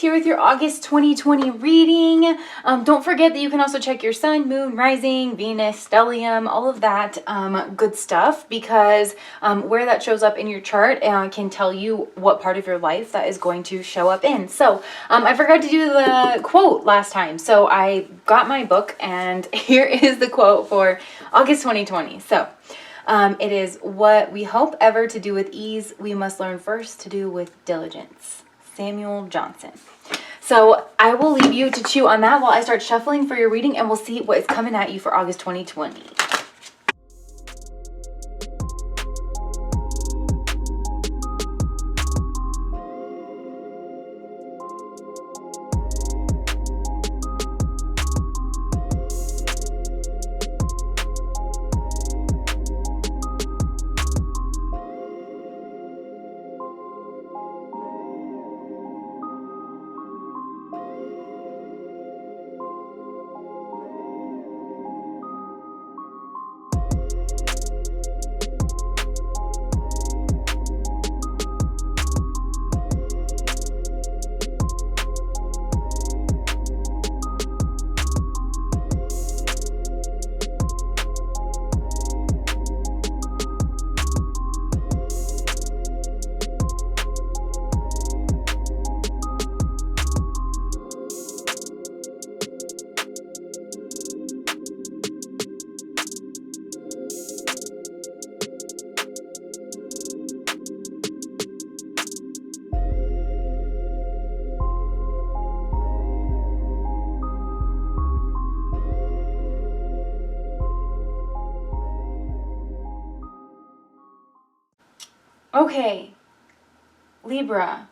here with your August 2020 reading. Don't forget that you can also check your sun, moon, rising, Venus, stellium, all of that good stuff, because where that shows up in your chart can tell you what part of your life that is going to show up in. So I forgot to do the quote last time, so I got my book, and here is the quote for August 2020. So it is, what we hope ever to do with ease, we must learn first to do with diligence. Samuel Johnson. So I will leave you to chew on that while I start shuffling for your reading, and we'll see what is coming at you for August 2020. Okay, Libra.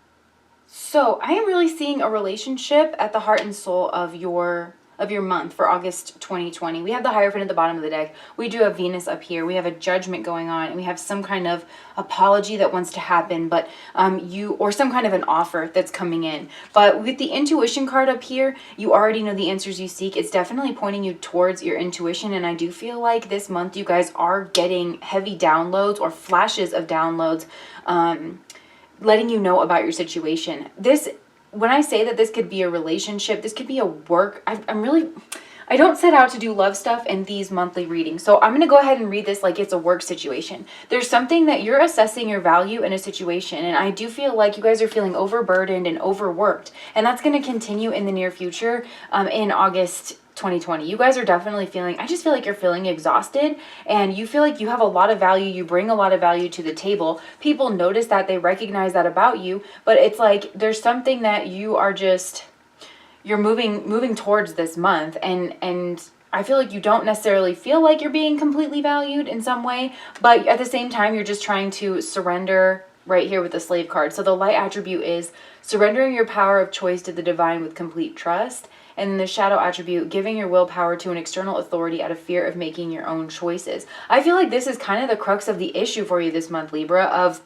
So I am really seeing a relationship at the heart and soul of your month for August 2020. We have the Hierophant at the bottom of the deck. We do have Venus up here. We have a judgment going on, and we have some kind of apology that wants to happen, but or some kind of an offer that's coming in. But with the intuition card up here, you already know the answers you seek. It's definitely pointing you towards your intuition, and I do feel like this month you guys are getting heavy downloads or flashes of downloads, letting you know about your situation. When I say that this could be a relationship, this could be a work. I don't set out to do love stuff in these monthly readings. So I'm going to go ahead and read this like it's a work situation. There's something that you're assessing your value in a situation. And I do feel like you guys are feeling overburdened and overworked. And that's going to continue in the near future in August 2020. You guys are definitely feeling, I just feel like you're feeling exhausted, and you feel like you have a lot of value. You bring a lot of value to the table. People notice that, they recognize that about you, but it's like there's something that you are just, you're moving towards this month, and I feel like you don't necessarily feel like you're being completely valued in some way, but at the same time, you're just trying to surrender right here with the Slave card. So the light attribute is surrendering your power of choice to the divine with complete trust. And then the shadow attribute, giving your willpower to an external authority out of fear of making your own choices. I feel like this is kind of the crux of the issue for you this month, Libra, of,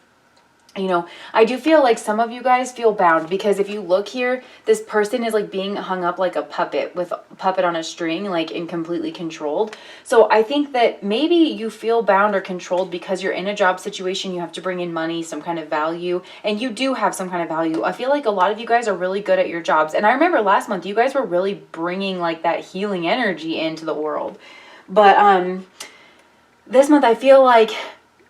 you know, I do feel like some of you guys feel bound, because if you look here, this person is like being hung up like a puppet, with a puppet on a string, like, and completely controlled. So I think that maybe you feel bound or controlled because you're in a job situation. You have to bring in money, some kind of value, and you do have some kind of value. I feel like a lot of you guys are really good at your jobs. And I remember last month, you guys were really bringing like that healing energy into the world. But this month, I feel like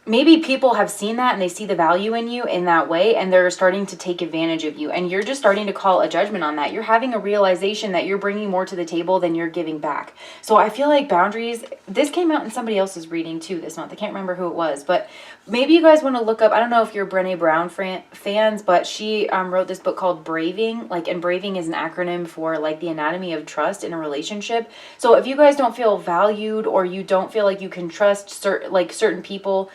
maybe people have seen that, and they see the value in you in that way, and they're starting to take advantage of you, and you're just starting to call a judgment on that. You're having a realization that you're bringing more to the table than you're giving back. So I feel like boundaries, this came out in somebody else's reading too this month. I can't remember who it was, but maybe you guys want to look up, I don't know if you're Brené Brown fans, but she wrote this book called Braving, and Braving is an acronym for like the anatomy of trust in a relationship. So if you guys don't feel valued, or you don't feel like you can trust certain people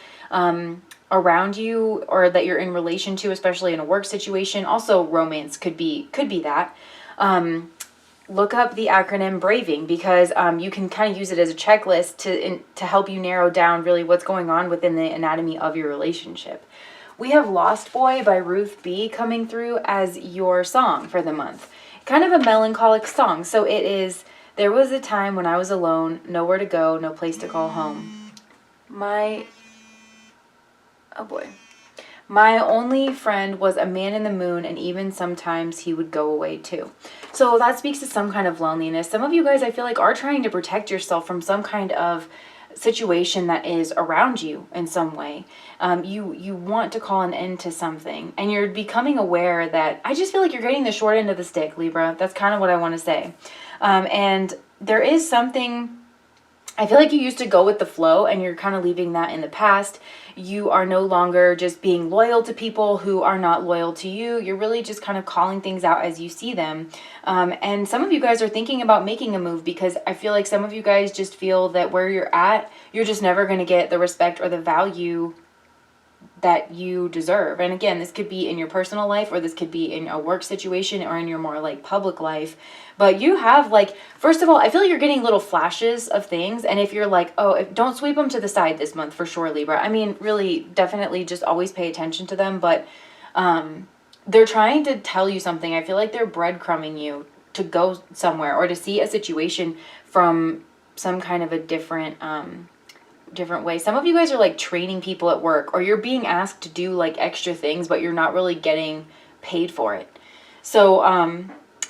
around you, or that you're in relation to, especially in a work situation, also romance could be that, look up the acronym Braving, because you can kind of use it as a checklist to help you narrow down really what's going on within the anatomy of your relationship. We have Lost Boy by Ruth B coming through as your song for the month. Kind of a melancholic song. So it is, there was a time when I was alone, nowhere to go, no place to call home. Oh boy. My only friend was a man in the moon, and even sometimes he would go away too. So that speaks to some kind of loneliness. Some of you guys, I feel like, are trying to protect yourself from some kind of situation that is around you in some way. You want to call an end to something, and you're becoming aware that, I just feel like you're getting the short end of the stick, Libra. That's kind of what I want to say. And there is something, I feel like you used to go with the flow, and you're kind of leaving that in the past. You are no longer just being loyal to people who are not loyal to you. You're really just kind of calling things out as you see them. And some of you guys are thinking about making a move, because I feel like some of you guys just feel that where you're at, you're just never going to get the respect or the value that you deserve. And again, this could be in your personal life, or this could be in a work situation, or in your more like public life. But you have, like, first of all, I feel like you're getting little flashes of things. And if you're like, oh, don't sweep them to the side this month for sure, Libra. I mean, really, definitely just always pay attention to them. But they're trying to tell you something. I feel like they're breadcrumbing you to go somewhere, or to see a situation from some kind of a different way. Some of you guys are like training people at work, or you're being asked to do like extra things, but you're not really getting paid for it. So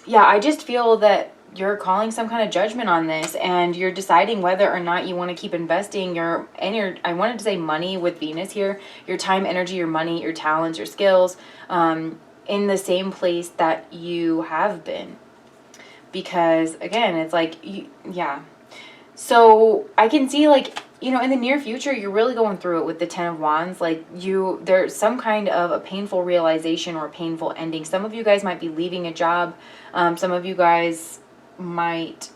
yeah, I just feel that you're calling some kind of judgment on this, and you're deciding whether or not you want to keep investing your I wanted to say money with Venus here, your time, energy, your money, your talents, your skills, in the same place that you have been. Because again, it's like, yeah. So I can see, like, you know, in the near future, you're really going through it with the Ten of Wands. Like, there's some kind of a painful realization or painful ending. Some of you guys might be leaving a job. Some of you guys might,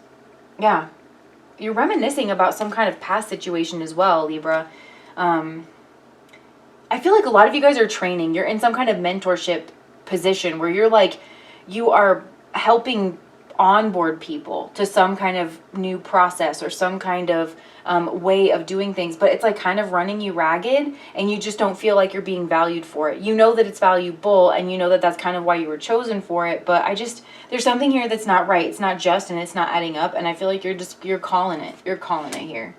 yeah, you're reminiscing about some kind of past situation as well, Libra. I feel like a lot of you guys are training. You're in some kind of mentorship position where you're like, you are helping onboard people to some kind of new process, or some kind of way of doing things, but it's like kind of running you ragged, and you just don't feel like you're being valued for it. You know that it's valuable, and you know that that's kind of why you were chosen for it, but there's something here that's not right. It's not just, and it's not adding up, and I feel like you're calling it. You're calling it here.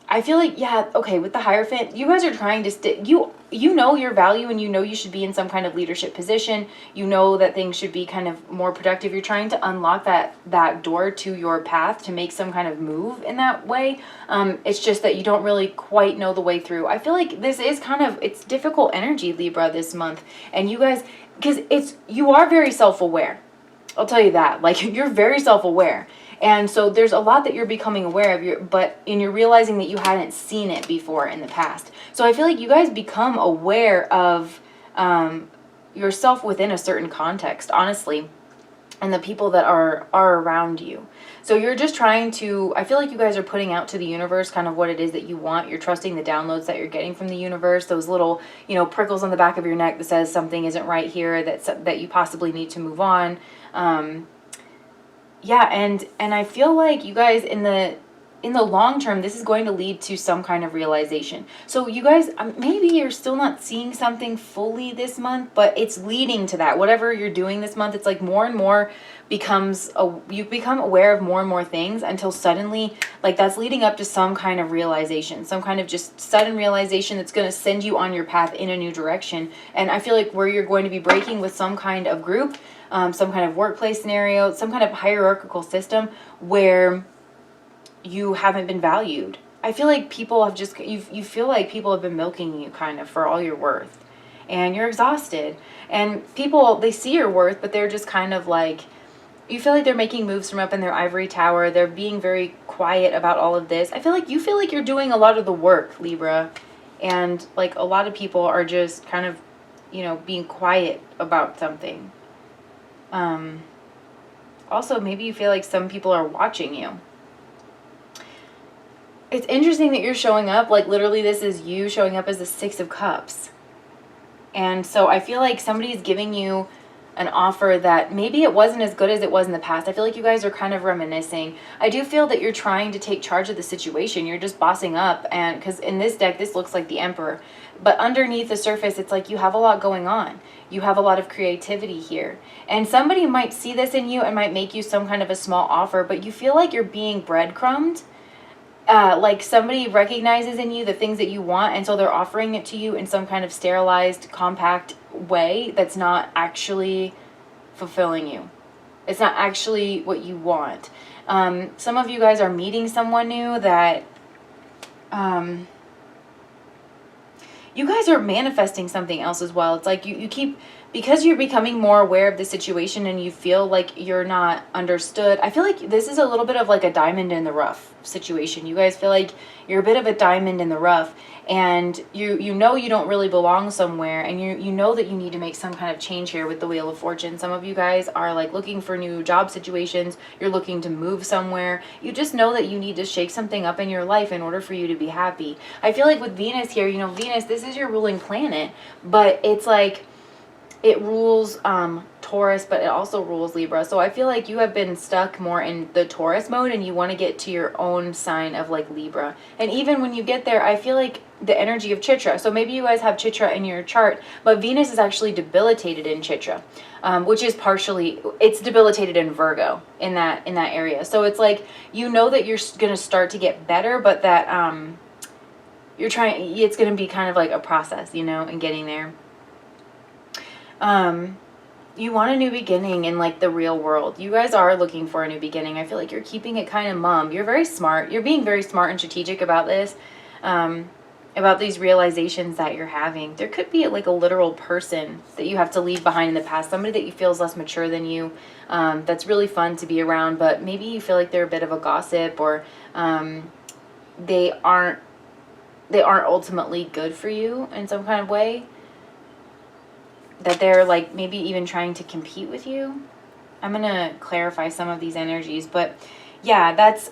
I feel like, yeah, okay, with the Hierophant, you guys are trying to stick, you know your value, and you know you should be in some kind of leadership position. You know that things should be kind of more productive. You're trying to unlock that door to your path, to make some kind of move in that way. It's just that you don't really quite know the way through. I feel like this is kind of, it's difficult energy, Libra, this month. And you guys, because you are very self-aware. I'll tell you that. Like, you're very self-aware. And so there's a lot that you're becoming aware of, you're realizing that you hadn't seen it before in the past. So I feel like you guys become aware of yourself within a certain context, honestly, and the people that are around you. So you're just trying to, I feel like you guys are putting out to the universe kind of what it is that you want. You're trusting the downloads that you're getting from the universe, those little, prickles on the back of your neck that says something isn't right here, that you possibly need to move on. Yeah, and I feel like you guys in the long term, this is going to lead to some kind of realization. So you guys, maybe you're still not seeing something fully this month, but it's leading to that. Whatever you're doing this month, it's like more and more you become aware of more and more things, until suddenly, like, that's leading up to some kind of realization, some kind of just sudden realization that's going to send you on your path in a new direction. And I feel like where you're going to be breaking with some kind of group, some kind of workplace scenario, some kind of hierarchical system where you haven't been valued. I feel like people have just, you feel like people have been milking you kind of for all your worth, and you're exhausted. And people, they see your worth, but they're just kind of like, you feel like they're making moves from up in their ivory tower. They're being very quiet about all of this. I feel like you feel like you're doing a lot of the work, Libra. And like a lot of people are just kind of, being quiet about something. Also, maybe you feel like some people are watching you. It's interesting that you're showing up, like literally this is you showing up as the Six of Cups. And so I feel like somebody's giving you an offer that maybe it wasn't as good as it was in the past. I feel like you guys are kind of reminiscing. I do feel that you're trying to take charge of the situation. You're just bossing up, and because in this deck, this looks like the Emperor. But underneath the surface, it's like you have a lot going on. You have a lot of creativity here. And somebody might see this in you and might make you some kind of a small offer, but you feel like you're being breadcrumbed. like somebody recognizes in you the things that you want, and so they're offering it to you in some kind of sterilized, compact way that's not actually fulfilling you. It's not actually what you want. Some of you guys are meeting someone new that you guys are manifesting something else as well. It's like you keep, because you're becoming more aware of the situation and you feel like you're not understood. I feel like this is a little bit of like a diamond in the rough situation. You guys feel like you're a bit of a diamond in the rough, and you know you don't really belong somewhere, and you know that you need to make some kind of change here with the Wheel of Fortune. Some of you guys are like looking for new job situations. You're looking to move somewhere. You just know that you need to shake something up in your life in order for you to be happy. I feel like with Venus here, you know, Venus, this is your ruling planet, but it's like it rules Taurus, but it also rules Libra. So I feel like you have been stuck more in the Taurus mode, and you want to get to your own sign of like Libra. And even when you get there, I feel like the energy of Chitra. So maybe you guys have Chitra in your chart, but Venus is actually debilitated in Chitra, which is partially, it's debilitated in Virgo in that area. So it's like, you know that you're going to start to get better, but that you're trying, it's going to be kind of like a process, you know, in getting there. You want a new beginning in like the real world. You guys are looking for a new beginning. I feel like you're keeping it kind of mum. You're very smart. You're being very smart and strategic about this, about these realizations that you're having. There could be like a literal person that you have to leave behind in the past, somebody that you feel is less mature than you, that's really fun to be around, but maybe you feel like they're a bit of a gossip, or they aren't ultimately good for you in some kind of way. That they're like maybe even trying to compete with you. I'm gonna clarify some of these energies, but yeah, that's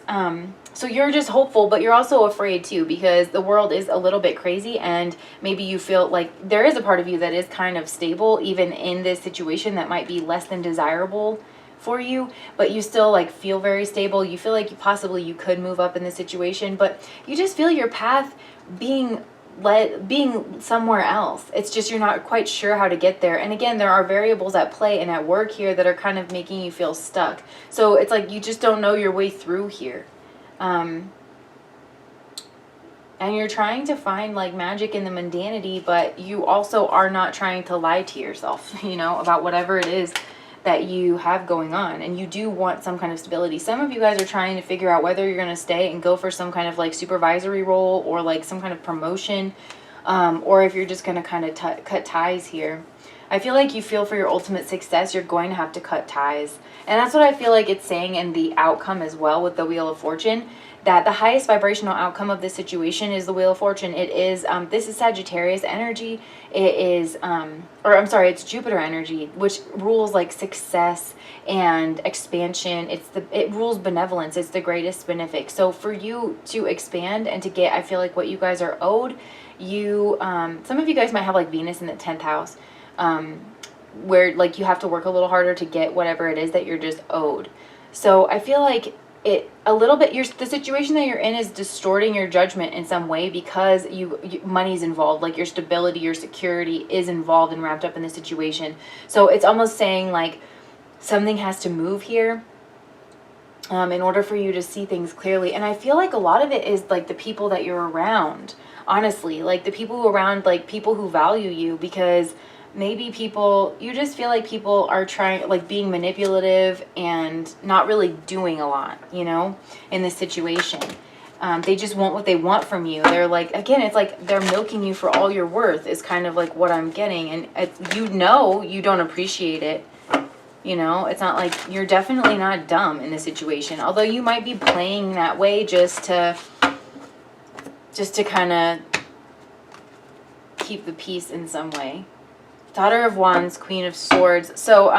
so you're just hopeful, but you're also afraid too, because the world is a little bit crazy, and maybe you feel like there is a part of you that is kind of stable even in this situation that might be less than desirable for you, but you still like feel very stable. You feel like you could move up in this situation, but you just feel your path being somewhere else. It's just you're not quite sure how to get there. And again, there are variables at play and at work here that are kind of making you feel stuck. So it's like you just don't know your way through here. And you're trying to find like magic in the mundanity, but you also are not trying to lie to yourself, you know, about whatever it is that you have going on. And you do want some kind of stability. Some of you guys are trying to figure out whether you're going to stay and go for some kind of like supervisory role, or like some kind of promotion, or if you're just going to kind of cut ties here. I feel like you feel for your ultimate success, you're going to have to cut ties. And that's what I feel like it's saying in the outcome as well with the Wheel of Fortune, that the highest vibrational outcome of this situation is the Wheel of Fortune. It is, this is Sagittarius energy. It is, it's Jupiter energy, which rules like success and expansion. It rules benevolence. It's the greatest benefic. So for you to expand and to get, I feel like what you guys are owed, some of you guys might have like Venus in the 10th house, where like you have to work a little harder to get whatever it is that you're just owed. So I feel like the situation that you're in is distorting your judgment in some way, because money's involved, like your stability, your security is involved and wrapped up in the situation. So it's almost saying like something has to move here in order for you to see things clearly. And I feel like a lot of it is like the people that you're around, honestly, like the people who around, like people who value you, because maybe you just feel like people are trying, like being manipulative and not really doing a lot, you know, in this situation. They just want what they want from you. They're like, again, it's like they're milking you for all your worth is kind of like what I'm getting. And you know, you don't appreciate it. You know, it's not like, you're definitely not dumb in this situation. Although you might be playing that way just to kind of keep the peace in some way. Daughter of Wands, Queen of Swords. So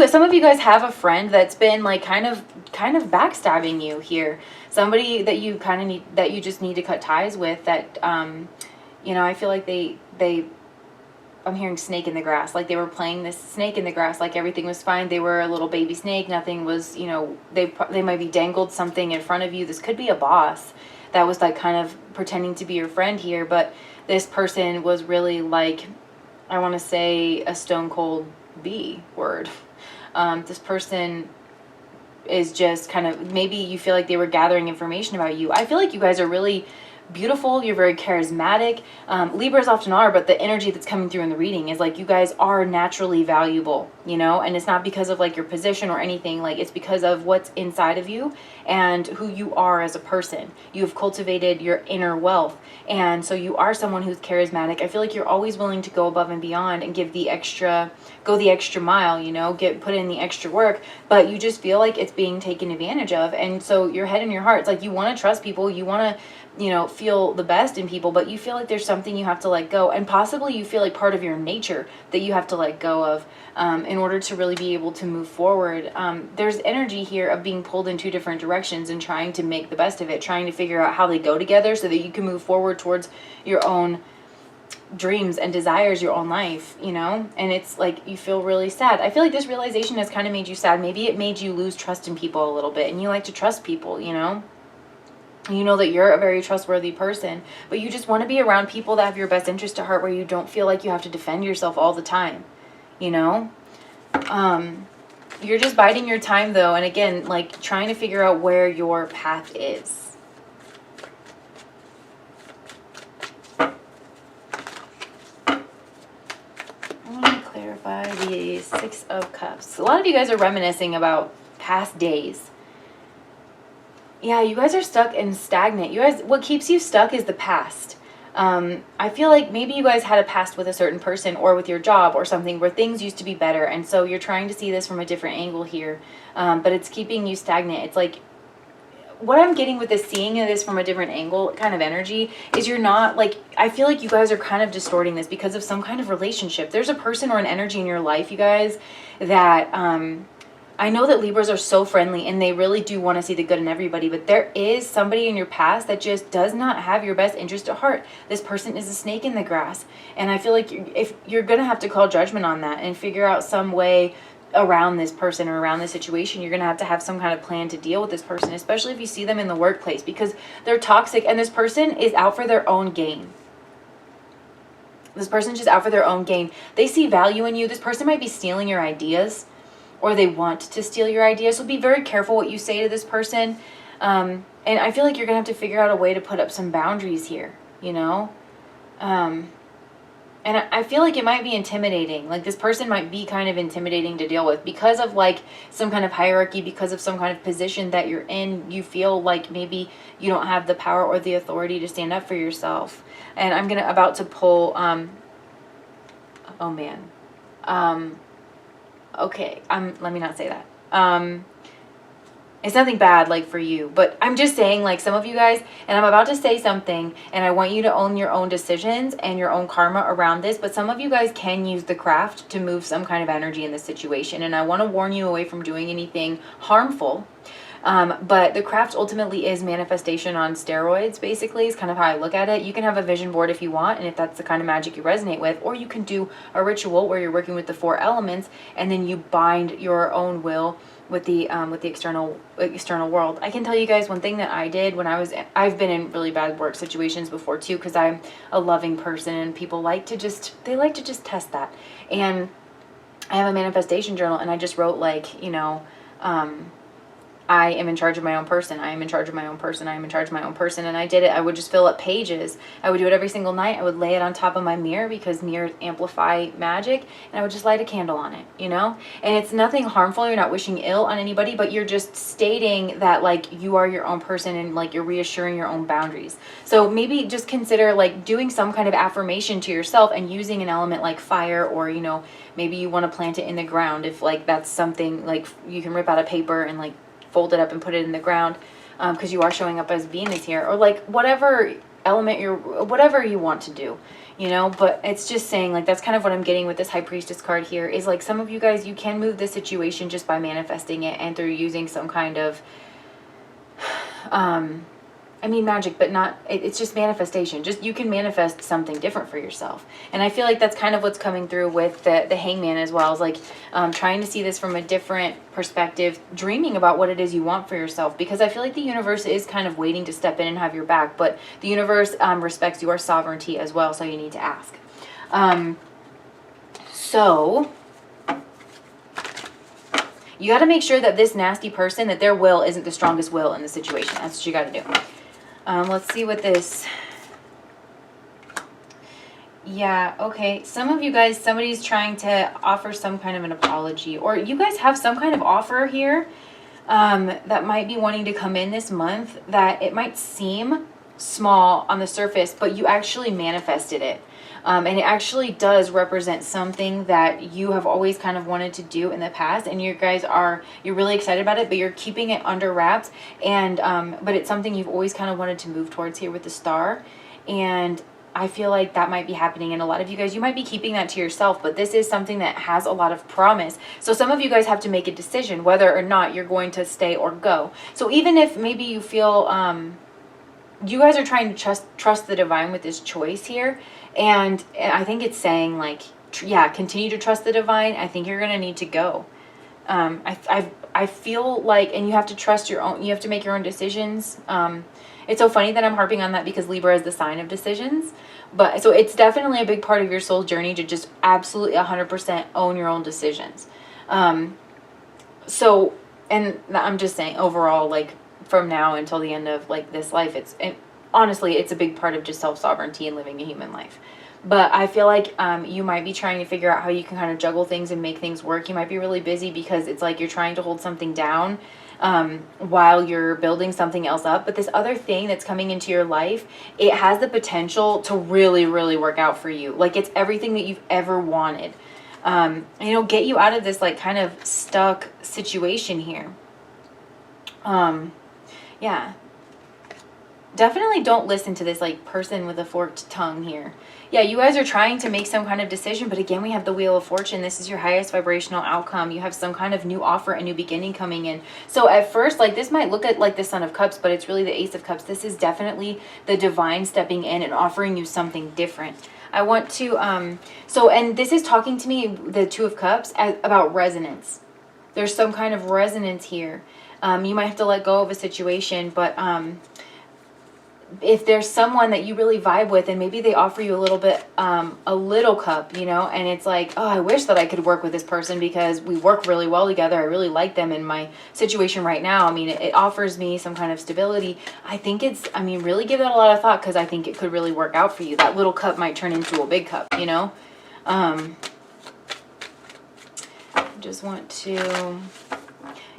some of you guys have a friend that's been like kind of backstabbing you here. Somebody that you you just need to cut ties with, that you know, I feel like I'm hearing snake in the grass. Like they were playing this snake in the grass, like everything was fine. They were a little baby snake. Nothing was, you know, they might be dangled something in front of you. This could be a boss that was like kind of pretending to be your friend here, but this person was really like, I want to say a stone cold B word. This person is just kind of, maybe you feel like they were gathering information about you. I feel like you guys are really beautiful. You're very charismatic. Libras often are, but the energy that's coming through in the reading is like you guys are naturally valuable, you know, and it's not because of like your position or anything. Like, it's because of what's inside of you and who you are as a person. You have cultivated your inner wealth, and so you are someone who's charismatic. I feel like you're always willing to go above and beyond and give the extra, go the extra mile, you know, put in the extra work, but you just feel like it's being taken advantage of. And so your head and your heart, it's like you want to trust people, you want to, you know, feel the best in people, but you feel like there's something you have to let go, and possibly you feel like part of your nature that you have to let go of in order to really be able to move forward. There's energy here of being pulled in two different directions and trying to make the best of it, trying to figure out how they go together so that you can move forward towards your own dreams and desires, your own life, you know. And it's like you feel really sad. I feel like this realization has kind of made you sad. Maybe it made you lose trust in people a little bit, and you like to trust people, you know. You know that you're a very trustworthy person, but you just want to be around people that have your best interest at heart, where you don't feel like you have to defend yourself all the time, you know. You're just biding your time though, and again, like trying to figure out where your path is. Let me clarify the Six of Cups. A lot of you guys are reminiscing about past days. Yeah, you guys are stuck and stagnant. You guys, what keeps you stuck is the past. I feel like maybe you guys had a past with a certain person or with your job or something where things used to be better. And so you're trying to see this from a different angle here. But it's keeping you stagnant. It's like, what I'm getting with this, seeing this from a different angle kind of energy, is you're not like, I feel like you guys are kind of distorting this because of some kind of relationship. There's a person or an energy in your life, you guys, that, I know that Libras are so friendly and they really do want to see the good in everybody, but there is somebody in your past that just does not have your best interest at heart. This person is a snake in the grass. And I feel like if you're going to have to call judgment on that and figure out some way around this person or around this situation, you're going to have some kind of plan to deal with this person, especially if you see them in the workplace, because they're toxic and this person is out for their own gain. This person's just out for their own gain. They see value in you. This person might be stealing your ideas, or they want to steal your ideas. So be very careful what you say to this person. And I feel like you're going to have to figure out a way to put up some boundaries here, you know? And I feel like it might be intimidating. Like this person might be kind of intimidating to deal with because of like some kind of hierarchy, because of some kind of position that you're in. You feel like maybe you don't have the power or the authority to stand up for yourself. And I'm about to pull, oh man. Okay, let me not say that. It's nothing bad, like, for you, but I'm just saying, like, some of you guys, and I'm about to say something, and I want you to own your own decisions and your own karma around this, but some of you guys can use the craft to move some kind of energy in this situation, and I want to warn you away from doing anything harmful. But the craft ultimately is manifestation on steroids, basically, is kind of how I look at it. You can have a vision board if you want, and if that's the kind of magic you resonate with, or you can do a ritual where you're working with the 4 elements, and then you bind your own will with the external world. I can tell you guys one thing that I did when I've been in really bad work situations before too, because I'm a loving person, and people like to just test that. And I have a manifestation journal, and I just wrote, like, you know, I am in charge of my own person. I am in charge of my own person. I am in charge of my own person. And I did it. I would just fill up pages. I would do it every single night. I would lay it on top of my mirror, because mirrors amplify magic. And I would just light a candle on it, you know? And it's nothing harmful. You're not wishing ill on anybody, but you're just stating that, like, you are your own person, and, like, you're reassuring your own boundaries. So maybe just consider, like, doing some kind of affirmation to yourself and using an element like fire, or, you know, maybe you want to plant it in the ground. If, like, that's something, like, you can rip out a paper and, like, fold it up and put it in the ground, because you are showing up as Venus here, or like whatever element whatever you want to do, you know. But it's just saying, like, that's kind of what I'm getting with this High Priestess card here, is like some of you guys, you can move this situation just by manifesting it and through using some kind of I mean magic, but not, it's just manifestation. Just, you can manifest something different for yourself. And I feel like that's kind of what's coming through with the Hangman as well, is like trying to see this from a different perspective, dreaming about what it is you want for yourself, because I feel like the universe is kind of waiting to step in and have your back, but the universe respects your sovereignty as well, so you need to ask. You got to make sure that this nasty person, that their will isn't the strongest will in the situation. That's what you got to do. Let's see what this... Yeah, okay. Some of you guys, somebody's trying to offer some kind of an apology, or you guys have some kind of offer here that might be wanting to come in this month, that it might seem small on the surface, but you actually manifested it. And it actually does represent something that you have always kind of wanted to do in the past, and you guys you're really excited about it, but you're keeping it under wraps, and but it's something you've always kind of wanted to move towards here with the star. And I feel like that might be happening, and a lot of you guys, you might be keeping that to yourself, but this is something that has a lot of promise. So some of you guys have to make a decision whether or not you're going to stay or go. So even if maybe you feel you guys are trying to trust the divine with this choice here, and I think it's saying, like, yeah, continue to trust the divine. I think you're going to need to go. I feel like, and you have to trust your own, you have to make your own decisions. It's so funny that I'm harping on that because Libra is the sign of decisions. But so it's definitely a big part of your soul's journey to just absolutely 100% own your own decisions. So, and I'm just saying overall, like from now until the end of like this life, honestly, it's a big part of just self-sovereignty and living a human life. But I feel like you might be trying to figure out how you can kind of juggle things and make things work. You might be really busy because it's like you're trying to hold something down while you're building something else up. But this other thing that's coming into your life, it has the potential to really, really work out for you. Like it's everything that you've ever wanted. Get you out of this like kind of stuck situation here. Yeah. Definitely don't listen to this like person with a forked tongue here. Yeah, you guys are trying to make some kind of decision, but again, we have the Wheel of Fortune. This is your highest vibrational outcome. You have some kind of new offer, a new beginning coming in. So at first, like this might look at like the Son of Cups, but it's really the Ace of Cups. This is definitely the divine stepping in and offering you something different. I want to, and this is talking to me, the Two of Cups, about resonance. There's some kind of resonance here. You might have to let go of a situation, but if there's someone that you really vibe with and maybe they offer you a little bit, a little cup, and it's like, oh, I wish that I could work with this person because we work really well together. I really like them in my situation right now. I mean, it offers me some kind of stability. I think really give that a lot of thought because I think it could really work out for you. That little cup might turn into a big cup, just want to...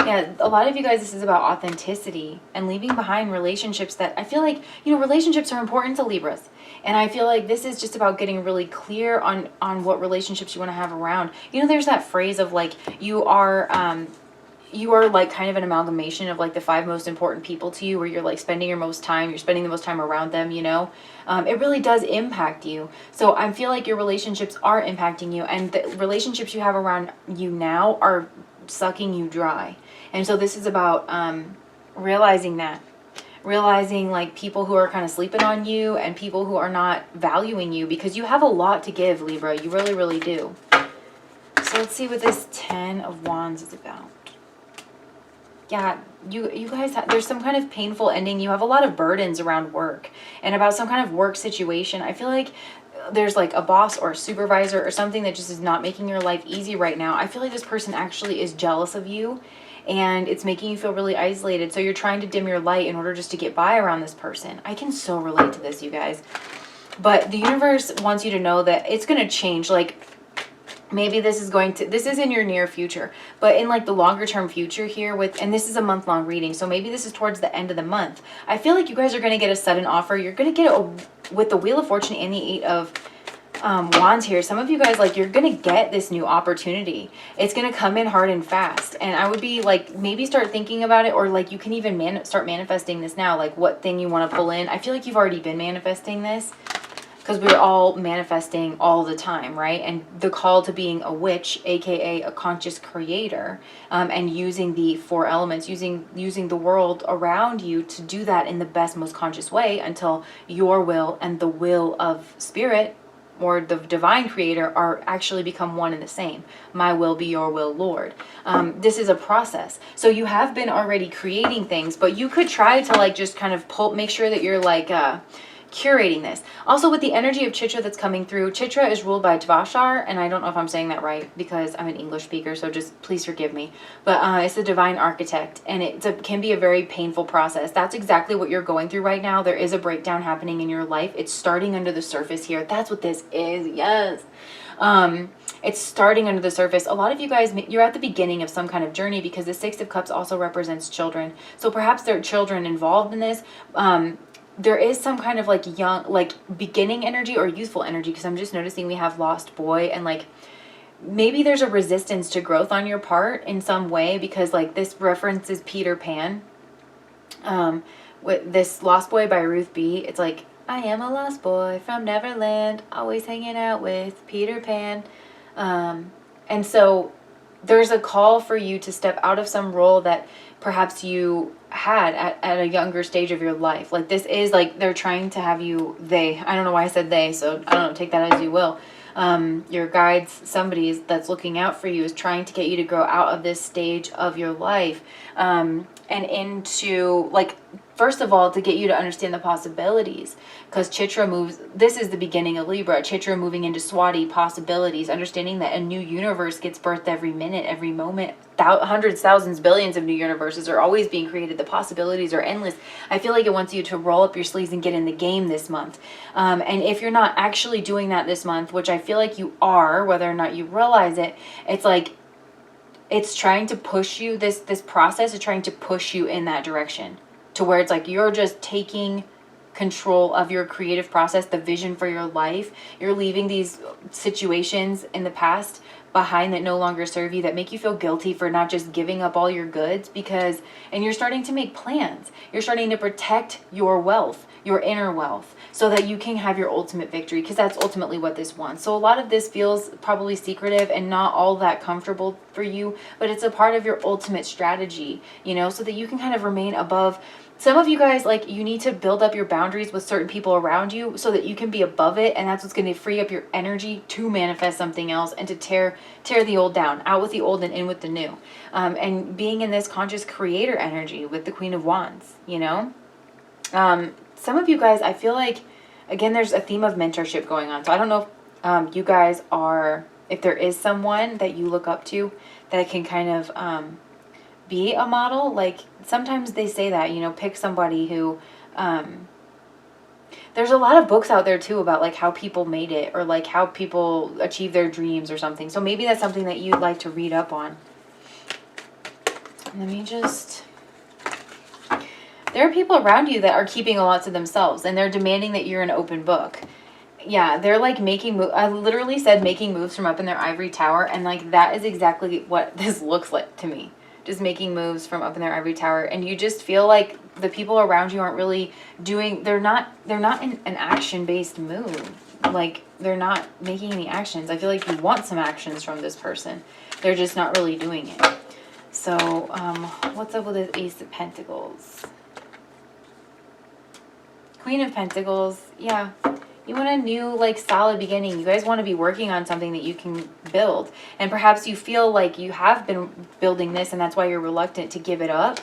Yeah, a lot of you guys, this is about authenticity and leaving behind relationships that I feel like, relationships are important to Libras. And I feel like this is just about getting really clear on what relationships you want to have around. There's that phrase of like, you are like kind of an amalgamation of like the 5 most important people to you, where you're like spending the most time around them, it really does impact you. So I feel like your relationships are impacting you, and the relationships you have around you now are sucking you dry. And so this is about realizing like people who are kind of sleeping on you and people who are not valuing you, because you have a lot to give, Libra. You really, really do. So let's see what this 10 of Wands is about. Yeah, you guys, there's some kind of painful ending. You have a lot of burdens around work and about some kind of work situation. I feel like there's like a boss or a supervisor or something that just is not making your life easy right now. I feel like this person actually is jealous of you, and it's making you feel really isolated. So you're trying to dim your light in order just to get by around this person. I can so relate to this, you guys. But the universe wants you to know that it's going to change. Like, maybe this is in your near future, but in like the longer term future here and this is a month-long reading, so maybe this is towards the end of the month. I feel like you guys are going to get a sudden offer. You're going to get it with the Wheel of Fortune and the 8 of Wands here. Some of you guys, like, you're going to get this new opportunity. It's going to come in hard and fast, and I would be like, maybe start thinking about it, or like you can even start manifesting this now, like what thing you want to pull in. I feel like you've already been manifesting this, because we're all manifesting all the time, right? And the call to being a witch, aka a conscious creator, and using the 4 elements, using the world around you to do that in the best, most conscious way, until your will and the will of spirit or the divine creator are actually become one and the same. My will be your will, Lord. This is a process. So you have been already creating things, but you could try to like just kind of make sure that you're like curating this. Also, with the energy of Chitra that's coming through, Chitra is ruled by Tvashar, and I don't know if I'm saying that right because I'm an English speaker, so just please forgive me. But it's a divine architect, and it can be a very painful process. That's exactly what you're going through right now. There is a breakdown happening in your life. It's starting under the surface here. That's what this is. Yes. It's starting under the surface. A lot of you guys, you're at the beginning of some kind of journey because the Six of Cups also represents children. So perhaps there are children involved in this. There is some kind of like young, like beginning energy or youthful energy, because I'm just noticing we have lost boy, and like maybe there's a resistance to growth on your part in some way, because like this references Peter Pan. With this Lost Boy by Ruth B. It's like, I am a lost boy from Neverland, always hanging out with Peter Pan. And so there's a call for you to step out of some role that perhaps you had at a younger stage of your life. Like this is like they're trying to have you, I don't know why I said they, so I don't know, take that as you will. Your guides, somebody that's looking out for you, is trying to get you to grow out of this stage of your life, and into, like, first of all, to get you to understand the possibilities, because Chitra moves, this is the beginning of Libra, Chitra moving into Swati, possibilities, understanding that a new universe gets birthed every minute, every moment. Hundreds, thousands, billions of new universes are always being created. The possibilities are endless. I feel like it wants you to roll up your sleeves and get in the game this month. And if you're not actually doing that this month, which I feel like you are, whether or not you realize it, it's like, it's trying to push you, this process is trying to push you in that direction, to where it's like you're just taking control of your creative process, the vision for your life. You're leaving these situations in the past behind that no longer serve you, that make you feel guilty for not just giving up all your goods, because, and you're starting to make plans. You're starting to protect your wealth, your inner wealth, so that you can have your ultimate victory, because that's ultimately what this wants. So a lot of this feels probably secretive and not all that comfortable for you, but it's a part of your ultimate strategy, you know, so that you can kind of remain above. Some of you guys, like, you need to build up your boundaries with certain people around you so that you can be above it, and that's what's going to free up your energy to manifest something else and to tear the old down, out with the old and in with the new. And being in this conscious creator energy with the Queen of Wands, you know? Some of you guys, I feel like, again, there's a theme of mentorship going on. So I don't know if you guys are, if there is someone that you look up to that can kind of be a model. Like sometimes they say that, you know, pick somebody who, there's a lot of books out there too about like how people made it, or like how people achieve their dreams or something. So maybe that's something that you'd like to read up on. Let me just... There are people around you that are keeping a lot to themselves, and they're demanding that you're an open book. Yeah, they're like making moves. I literally said making moves from up in their ivory tower, and like that is exactly what this looks like to me. Just making moves from up in their ivory tower, and you just feel like the people around you aren't really doing, they're not in an action-based move. Like they're not making any actions. I feel like you want some actions from this person. They're just not really doing it. So, what's up with this Ace of Pentacles? Queen of Pentacles, yeah. You want a new, like, solid beginning. You guys want to be working on something that you can build. And perhaps you feel like you have been building this and that's why you're reluctant to give it up.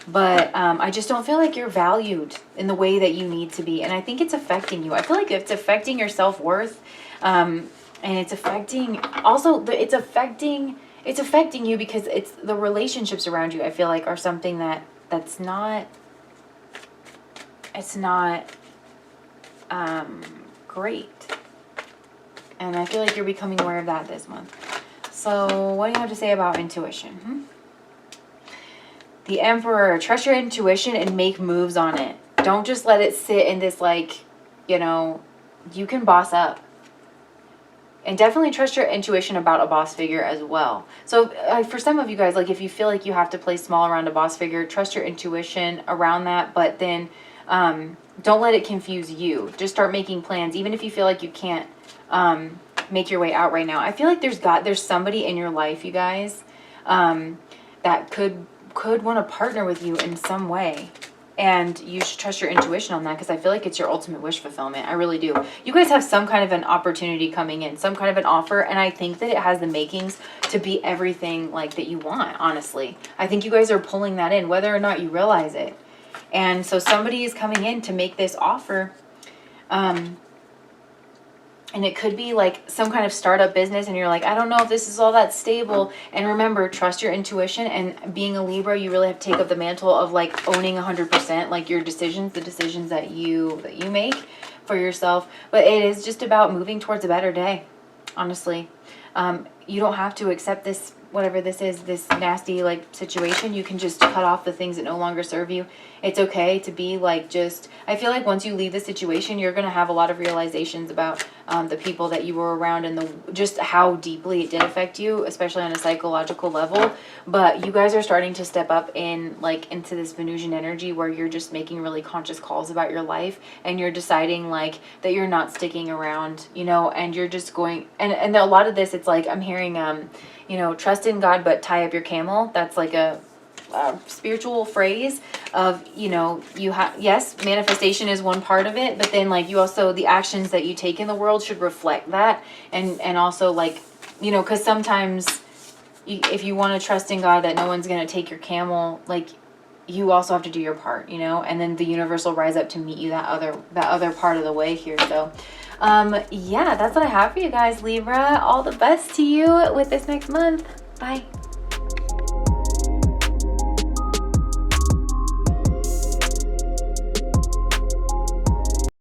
But I just don't feel like you're valued in the way that you need to be. And I think it's affecting you. I feel like it's affecting your self-worth. And it's affecting, also, it's affecting you because it's the relationships around you, I feel like, are something that's not... It's not great. And I feel like you're becoming aware of that this month. So what do you have to say about intuition? The Emperor, trust your intuition and make moves on it. Don't just let it sit in this, like, you know, you can boss up. And definitely trust your intuition about a boss figure as well. So for some of you guys, like if you feel like you have to play small around a boss figure, trust your intuition around that, but then don't let it confuse you. Just start making plans, even if you feel like you can't make your way out right now. I feel like there's somebody in your life, you guys, that could want to partner with you in some way. And you should trust your intuition on that, because I feel like it's your ultimate wish fulfillment. I really do. You guys have some kind of an opportunity coming in, some kind of an offer, and I think that it has the makings to be everything like that you want, honestly. I think you guys are pulling that in, whether or not you realize it. And so somebody is coming in to make this offer. And it could be like some kind of startup business and you're like, I don't know if this is all that stable. And remember, trust your intuition. And being a Libra, you really have to take up the mantle of like owning 100%, like your decisions, the decisions that you make for yourself. But it is just about moving towards a better day, honestly. You don't have to accept this, whatever this is, this nasty like situation. You can just cut off the things that no longer serve you. It's okay to be like, just, I feel like once you leave the situation, you're going to have a lot of realizations about the people that you were around and just how deeply it did affect you, especially on a psychological level. But you guys are starting to step up into this Venusian energy where you're just making really conscious calls about your life, and you're deciding like that you're not sticking around, and you're just going, and a lot of this, it's like, I'm hearing, trust in God, but tie up your camel. That's like a spiritual phrase of, yes, manifestation is one part of it, but then like you also, the actions that you take in the world should reflect that. And also like, because sometimes if you want to trust in God that no one's going to take your camel, like you also have to do your part, and then the universe will rise up to meet you that other part of the way here. So yeah, that's what I have for you guys, Libra. All the best to you with this next month. Bye.